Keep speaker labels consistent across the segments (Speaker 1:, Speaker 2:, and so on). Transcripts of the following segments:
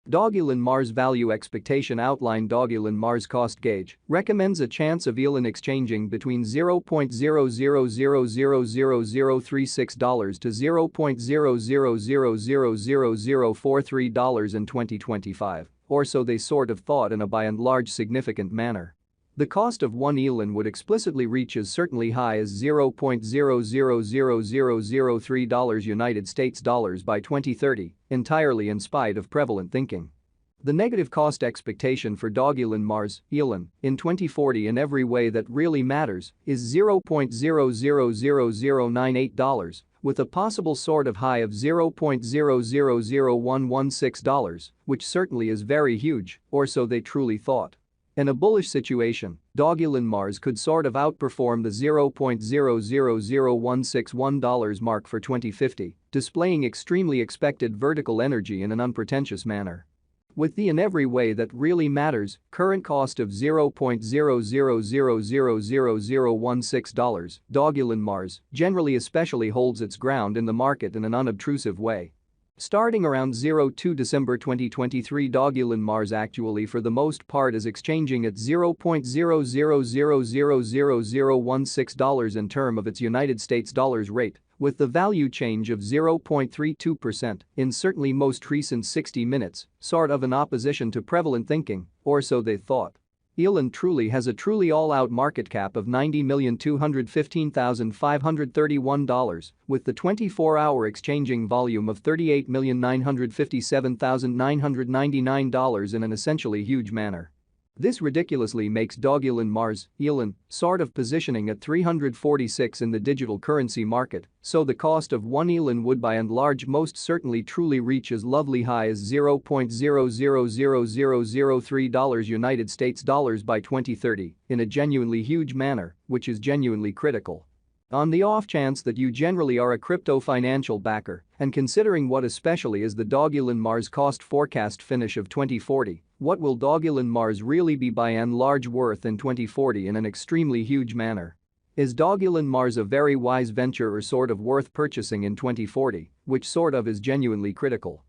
Speaker 1: Dogelon Mars value expectation outline. Dogelon Mars cost gauge recommends a chance of elon exchanging between $0.00000036 to $0.00000043 in 2025, or so they sort of thought in a by and large significant manner. The cost of 1 elon would explicitly reach as certainly high as $0.000003 United States dollars by 2030, entirely in spite of prevalent thinking. The negative cost expectation for Dogelon Mars, elon, in 2040 in every way that really matters is $0.000098, with a possible sort of high of $0.000116, which certainly is very huge, or so they truly thought. In a bullish situation, Dogelon Mars could sort of outperform the $0.000161 mark for 2050, displaying extremely expected vertical energy in an unpretentious manner. With the in every way that really matters current cost of $0.00000016, Dogelon Mars generally especially holds its ground in the market in an unobtrusive way. Starting around 02 December 2023, Dogelon Mars actually for the most part is exchanging at $0.00000016 in term of its United States dollars rate, with the value change of 0.32% in certainly most recent 60 minutes, sort of in opposition to prevalent thinking, or so they thought. Elon truly has a truly all-out market cap of $90,215,531, with the 24-hour exchanging volume of $38,957,999 in an essentially huge manner. This ridiculously makes Dogelon Mars, elon, sort of positioning at 346 in the digital currency market, so the cost of 1 elon would by and large most certainly truly reach as lovely high as $0.000003 United States dollars by 2030 in a genuinely huge manner, which is genuinely critical. On the off chance that you generally are a crypto financial backer, and considering what especially is the Dogelon Mars cost forecast finish of 2040, what will Dogelon Mars really be by and large worth in 2040 in an extremely huge manner? Is Dogelon Mars a very wise venture or sort of worth purchasing in 2040, which sort of is genuinely critical?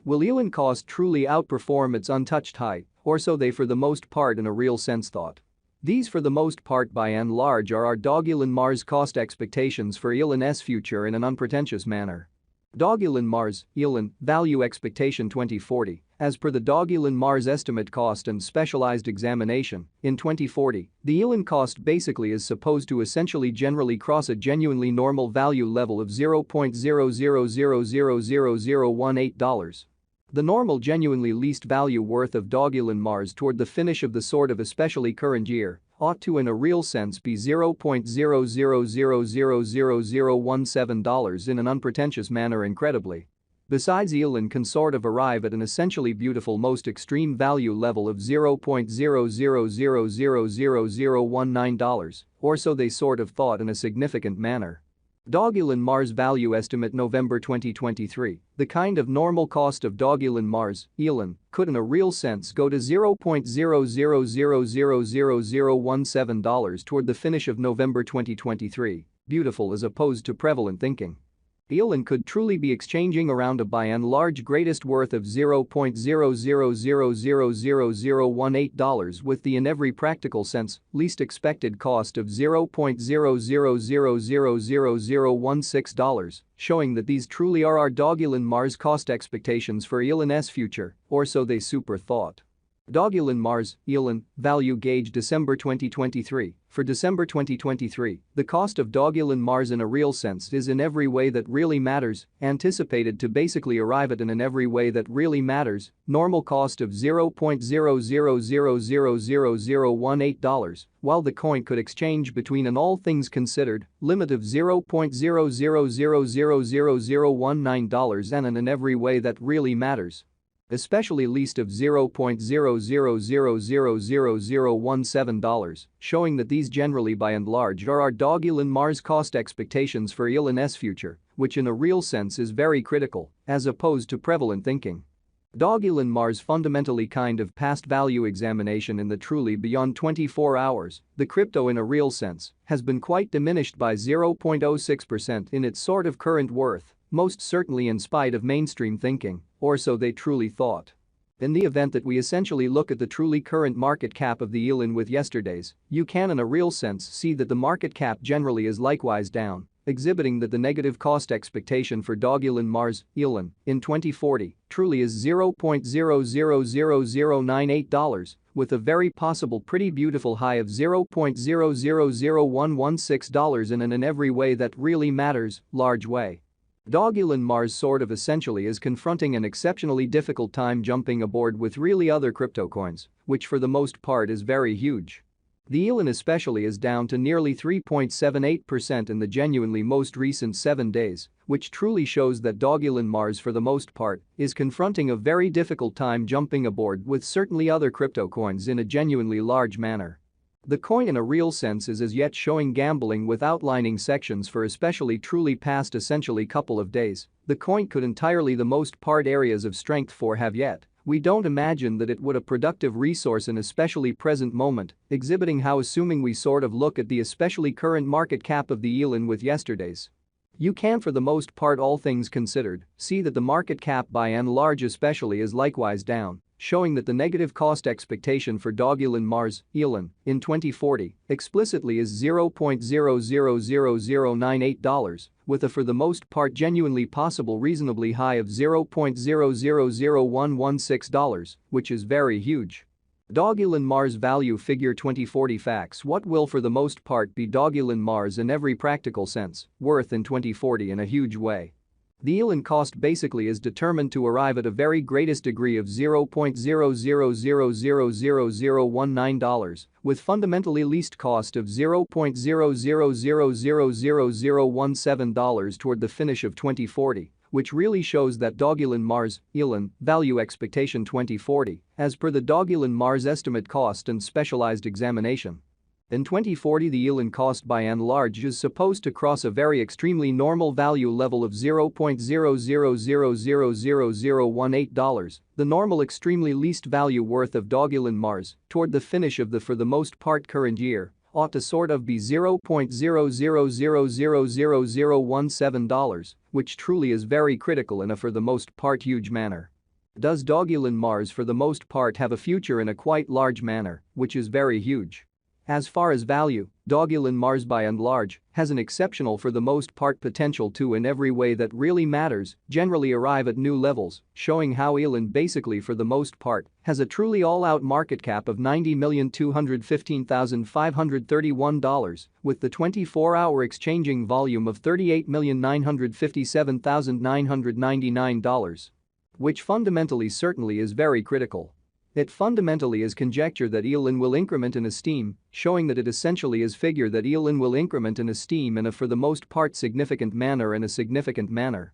Speaker 1: Will elon cost truly outperform its untouched height, or so they for the most part in a real sense thought? These for the most part by and large are our Dogelon Mars cost expectations for elon's future in an unpretentious manner. Dogelon Mars, elon, value expectation 2040, as per the Dogelon Mars estimate cost and specialized examination, in 2040, the elon cost basically is supposed to essentially generally cross a genuinely normal value level of $0.00000018. The normal genuinely least value worth of Dogelon Mars toward the finish of the sort of especially current year ought to in a real sense be $0.00000017 in an unpretentious manner incredibly. Besides elon can sort of arrive at an essentially beautiful most extreme value level of $0.00000019, or so they sort of thought in a significant manner. Dogelon Mars value estimate November 2023, the kind of normal cost of Dogelon Mars, elon, could in a real sense go to $0.00000017 toward the finish of November 2023, beautiful as opposed to prevalent thinking. Elon could truly be exchanging around a by and large greatest worth of $0.00000018 with the in every practical sense least expected cost of $0.00000016, showing that these truly are our Dogelon Mars cost expectations for elon's future, or so they super thought. Dogelon Mars, elon, value gauge December 2023. For December 2023, the cost of Dogelon Mars in a real sense is in every way that really matters, anticipated to basically arrive at an in every way that really matters, normal cost of $0.00000018, while the coin could exchange between an all things considered limit of $0.00000019 and an in every way that really matters. Especially least of $0.00000017, showing that these generally by and large are our Dogelon Mars cost expectations for elon's future, which in a real sense is very critical, as opposed to prevalent thinking. Dogelon Mars fundamentally kind of past value examination in the truly beyond 24 hours, the crypto in a real sense, has been quite diminished by 0.06% in its sort of current worth, most certainly in spite of mainstream thinking, or so they truly thought. In the event that we essentially look at the truly current market cap of the elon with yesterday's, you can in a real sense see that the market cap generally is likewise down, exhibiting that the negative cost expectation for Dogelon Mars, elon, in 2040 truly is $0.000098, with a very possible pretty beautiful high of $0.000116 in an every way that really matters, large way. Dogelon Mars sort of essentially is confronting an exceptionally difficult time jumping aboard with really other crypto coins, which for the most part is very huge. The elon especially is down to nearly 3.78% in the genuinely most recent 7 days, which truly shows that Dogelon Mars for the most part is confronting a very difficult time jumping aboard with certainly other crypto coins in a genuinely large manner. The coin in a real sense is as yet showing gambling with outlining sections for especially truly past essentially couple of days. The coin could entirely the most part areas of strength for have yet. We don't imagine that it would a productive resource in especially present moment, exhibiting how assuming we sort of look at the especially current market cap of the elon with yesterday's. You can for the most part all things considered see that the market cap by and large especially is likewise down, showing that the negative cost expectation for Dogelon Mars, elon, in 2040 explicitly is $0.000098, with a for the most part genuinely possible reasonably high of $0.000116, which is very huge. Dogelon Mars value figure 2040 facts. What will for the most part be Dogelon Mars in every practical sense worth in 2040 in a huge way? The elon cost basically is determined to arrive at a very greatest degree of $0.00000019, with fundamentally least cost of $0.00000017 toward the finish of 2040, which really shows that Dogelon Mars, elon, value expectation 2040, as per the Dogelon Mars estimate cost and specialized examination. In 2040 the elon cost by and large is supposed to cross a very extremely normal value level of $0.00000018, the normal extremely least value worth of Dogelon Mars, toward the finish of the for the most part current year, ought to sort of be $0.00000017, which truly is very critical in a for the most part huge manner. Does Dogelon Mars for the most part have a future in a quite large manner, which is very huge? As far as value, Dogelon Mars by and large has an exceptional for the most part potential to in every way that really matters generally arrive at new levels, showing how elon basically for the most part has a truly all-out market cap of $90,215,531 with the 24-hour exchanging volume of $38,957,999, which fundamentally certainly is very critical. It fundamentally is conjecture that elon will increment in esteem, showing that it essentially is figure that elon will increment in esteem in a for the most part significant manner.